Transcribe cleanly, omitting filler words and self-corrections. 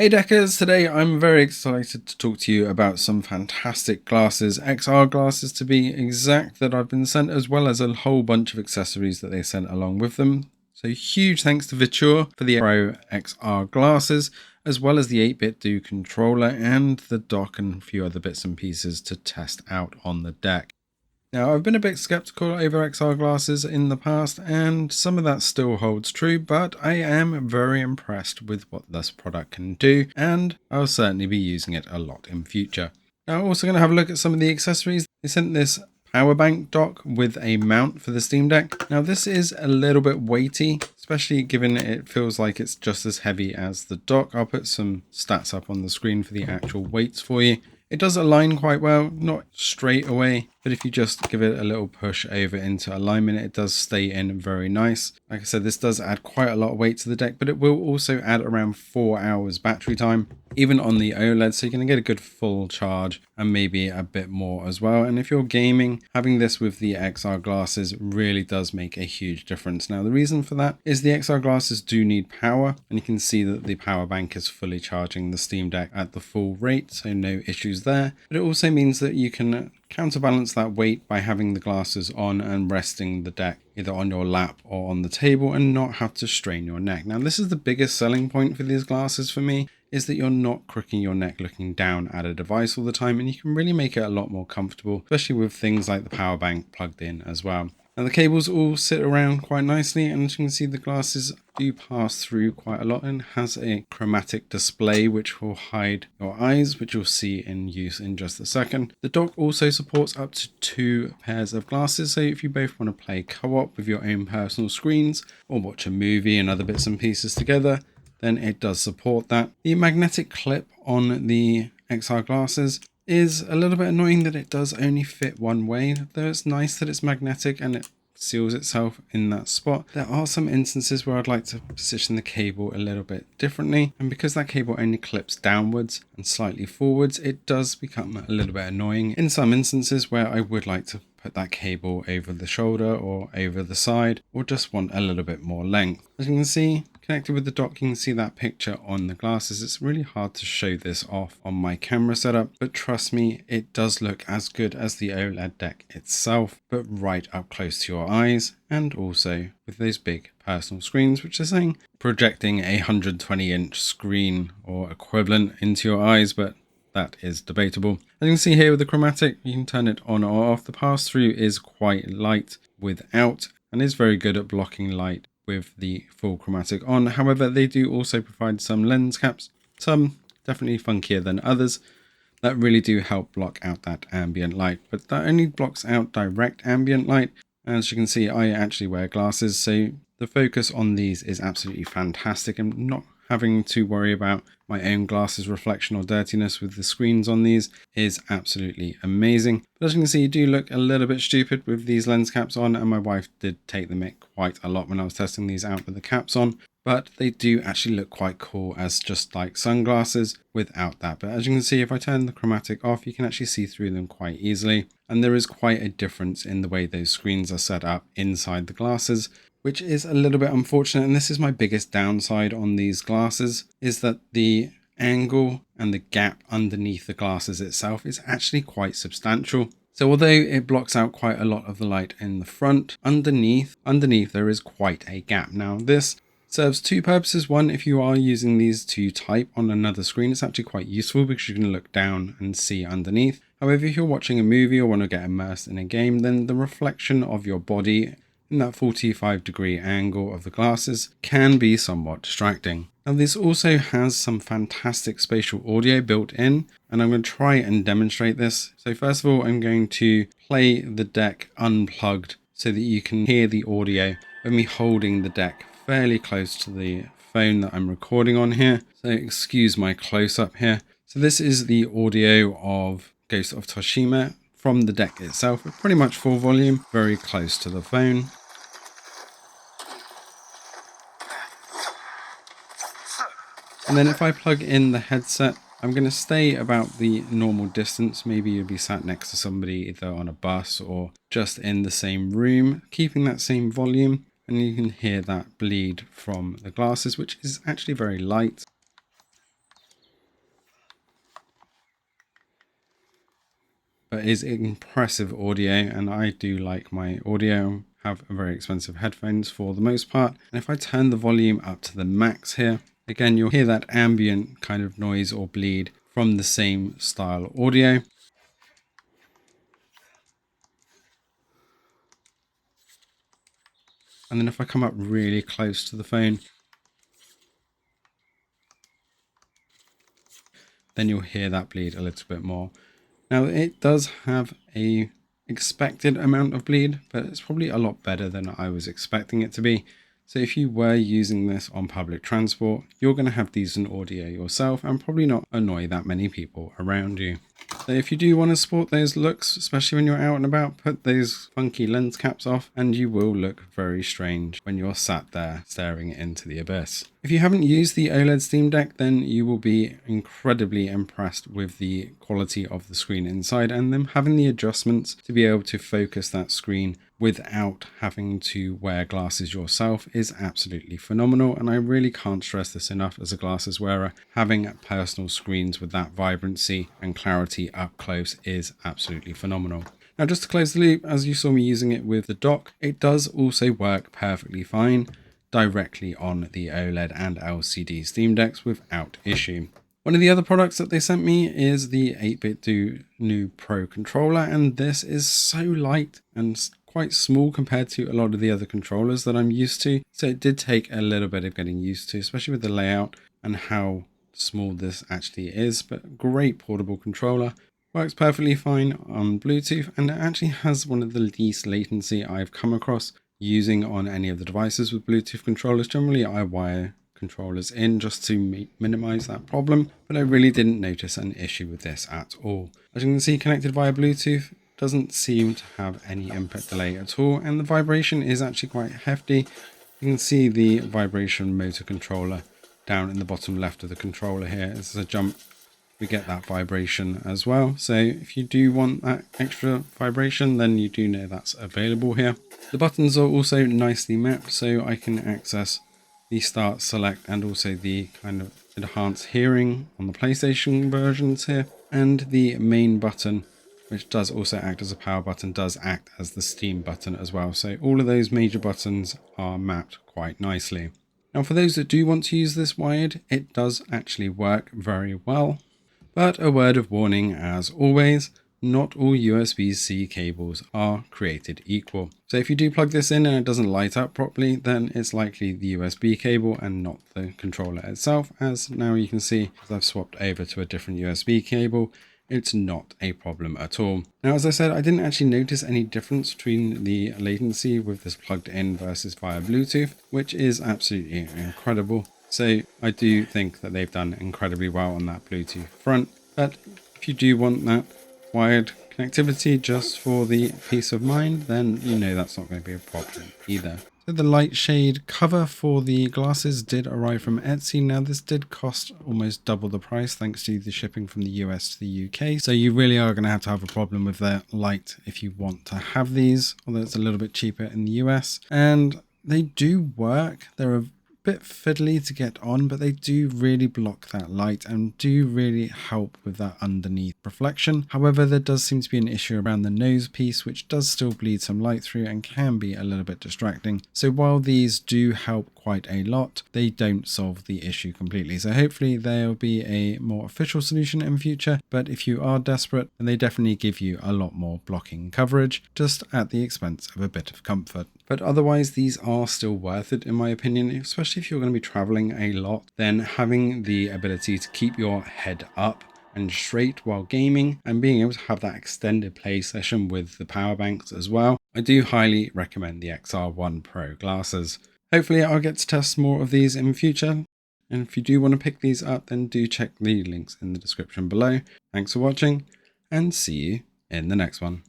Hey Deckers, today I'm very excited to talk to you about some fantastic glasses, XR glasses to be exact, that I've been sent, as well as a whole bunch of accessories that they sent along with them. So huge thanks to VITURE for the Pro XR glasses, as well as the 8-bit Do controller and the dock and a few other bits and pieces to test out on the deck. Now, I've been a bit skeptical over XR glasses in the past, and some of that still holds true, but I am very impressed with what this product can do, and I'll certainly be using it a lot in future. Now, I'm also going to have a look at some of the accessories. They sent this power bank dock with a mount for the Steam Deck. Now, this is a little bit weighty, especially given it feels like it's just as heavy as the dock. I'll put some stats up on the screen for the actual weights for you. It does align quite well, not straight away, but if you just give it a little push over into alignment, it does stay in very nice. Like I said, this does add quite a lot of weight to the deck, but it will also add around 4 hours battery time, even on the OLED, so you're going to get a good full charge and maybe a bit more as well. And if you're gaming, having this with the XR glasses really does make a huge difference. Now, the reason for that is the XR glasses do need power, and you can see that the power bank is fully charging the Steam Deck at the full rate, so no issues there. But it also means that you can counterbalance that weight by having the glasses on and resting the deck either on your lap or on the table and not have to strain your neck. Now, this is the biggest selling point for these glasses for me, is that you're not crooking your neck looking down at a device all the time, and you can really make it a lot more comfortable, especially with things like the power bank plugged in as well. Now, the cables all sit around quite nicely, and as you can see, the glasses do pass through quite a lot and has a chromatic display which will hide your eyes, which you'll see in use in just a second. The dock also supports up to 2 pairs of glasses, so if you both want to play co-op with your own personal screens or watch a movie and other bits and pieces together, then it does support that. The magnetic clip on the XR glasses is a little bit annoying that it does only fit one way, though it's nice that it's magnetic and it seals itself in that spot. There are some instances where I'd like to position the cable a little bit differently, and because that cable only clips downwards and slightly forwards, it does become a little bit annoying in some instances where I would like to put that cable over the shoulder or over the side, or just want a little bit more length. As you can see, connected with the dock, you can see that picture on the glasses. It's really hard to show this off on my camera setup, but trust me, it does look as good as the OLED deck itself, but right up close to your eyes, and also with those big personal screens, which are saying projecting a 120-inch screen or equivalent into your eyes, but that is debatable. As you can see here with the chromatic, you can turn it on or off. The pass-through is quite light without, and is very good at blocking light with the full chromatic on. However, they do also provide some lens caps, some definitely funkier than others, that really do help block out that ambient light, but that only blocks out direct ambient light. As you can see, I actually wear glasses, so the focus on these is absolutely fantastic. I'm not having to worry about my own glasses reflection or dirtiness with the screens on these is absolutely amazing. But as you can see, you do look a little bit stupid with these lens caps on, and my wife did take the mick quite a lot when I was testing these out with the caps on, but they do actually look quite cool as just like sunglasses without that. But as you can see, if I turn the chromatic off, you can actually see through them quite easily, and there is quite a difference in the way those screens are set up inside the glasses, which is a little bit unfortunate. And this is my biggest downside on these glasses, is that the angle and the gap underneath the glasses itself is actually quite substantial. So although it blocks out quite a lot of the light in the front, underneath there is quite a gap. Now, this serves 2 purposes. One, if you are using these to type on another screen, it's actually quite useful because you can look down and see underneath. However, if you're watching a movie or want to get immersed in a game, then the reflection of your body in that 45-degree angle of the glasses can be somewhat distracting. Now, this also has some fantastic spatial audio built in, and I'm going to try and demonstrate this. So first of all, I'm going to play the deck unplugged so that you can hear the audio of me holding the deck fairly close to the phone that I'm recording on here. So excuse my close-up here. So this is the audio of Ghost of Tsushima from the deck itself, at pretty much full volume, very close to the phone. And then if I plug in the headset, I'm going to stay about the normal distance. Maybe you'll be sat next to somebody either on a bus or just in the same room, keeping that same volume. And you can hear that bleed from the glasses, which is actually very light. but is impressive audio, and I do like my audio. Have a very expensive headphones for the most part, and if I turn the volume up to the max here, again you'll hear that ambient kind of noise or bleed from the same style audio. And then if I come up really close to the phone, then you'll hear that bleed a little bit more. Now it does have a expected amount of bleed, but it's probably a lot better than I was expecting it to be. So if you were using this on public transport, you're going to have decent audio yourself and probably not annoy that many people around you. So if you do want to sport those looks, especially when you're out and about, put those funky lens caps off and you will look very strange when you're sat there staring into the abyss. If you haven't used the OLED Steam Deck, then you will be incredibly impressed with the quality of the screen inside and them having the adjustments to be able to focus that screen without having to wear glasses yourself is absolutely phenomenal, and I really can't stress this enough as a glasses wearer. Having personal screens with that vibrancy and clarity up close is absolutely phenomenal. Now just to close the loop, as you saw me using it with the dock, it does also work perfectly fine directly on the OLED and LCD Steam Decks without issue. One of the other products that they sent me is the 8BitDo Pro controller, and this is so light and quite small compared to a lot of the other controllers that I'm used to. So it did take a little bit of getting used to, especially with the layout and how small this actually is, but great portable controller. Works perfectly fine on Bluetooth, and it actually has one of the least latency I've come across using on any of the devices with Bluetooth controllers. Generally I wire controllers in just to minimize that problem, but I really didn't notice an issue with this at all. As you can see, connected via Bluetooth, doesn't seem to have any input delay at all, and the vibration is actually quite hefty. You can see the vibration motor controller down in the bottom left of the controller here. As a jump, we get that vibration as well. So if you do want that extra vibration, then you do know that's available here. The buttons are also nicely mapped, so I can access the start, select, and also the kind of enhanced hearing on the PlayStation versions here. And the main button, which does also act as a power button, does act as the Steam button as well. So all of those major buttons are mapped quite nicely. Now for those that do want to use this wired, it does actually work very well. But a word of warning as always, not all USB-C cables are created equal. So if you do plug this in and it doesn't light up properly, then it's likely the USB cable and not the controller itself. As now you can see, as I've swapped over to a different USB cable, it's not a problem at all. Now, as I said, I didn't actually notice any difference between the latency with this plugged in versus via Bluetooth, which is absolutely incredible. So I do think that they've done incredibly well on that Bluetooth front. But if you do want that wired connectivity just for the peace of mind, then you know that's not going to be a problem either. So the light shade cover for the glasses did arrive from Etsy. Now this did cost almost double the price thanks to the shipping from the US to the UK. So you really are going to have a problem with the light if you want to have these, although it's a little bit cheaper in the US. And they do work. They're a bit fiddly to get on, but they do really block that light and do really help with that underneath reflection. However, there does seem to be an issue around the nose piece, which does still bleed some light through and can be a little bit distracting. So while these do help quite a lot, they don't solve the issue completely. So hopefully there'll be a more official solution in future, but if you are desperate, then they definitely give you a lot more blocking coverage, just at the expense of a bit of comfort. But otherwise, these are still worth it in my opinion, especially if you're going to be traveling a lot. Then having the ability to keep your head up and straight while gaming and being able to have that extended play session with the power banks as well, I do highly recommend the XR1 Pro glasses. Hopefully I'll get to test more of these in future. And if you do want to pick these up, then do check the links in the description below. Thanks for watching and see you in the next one.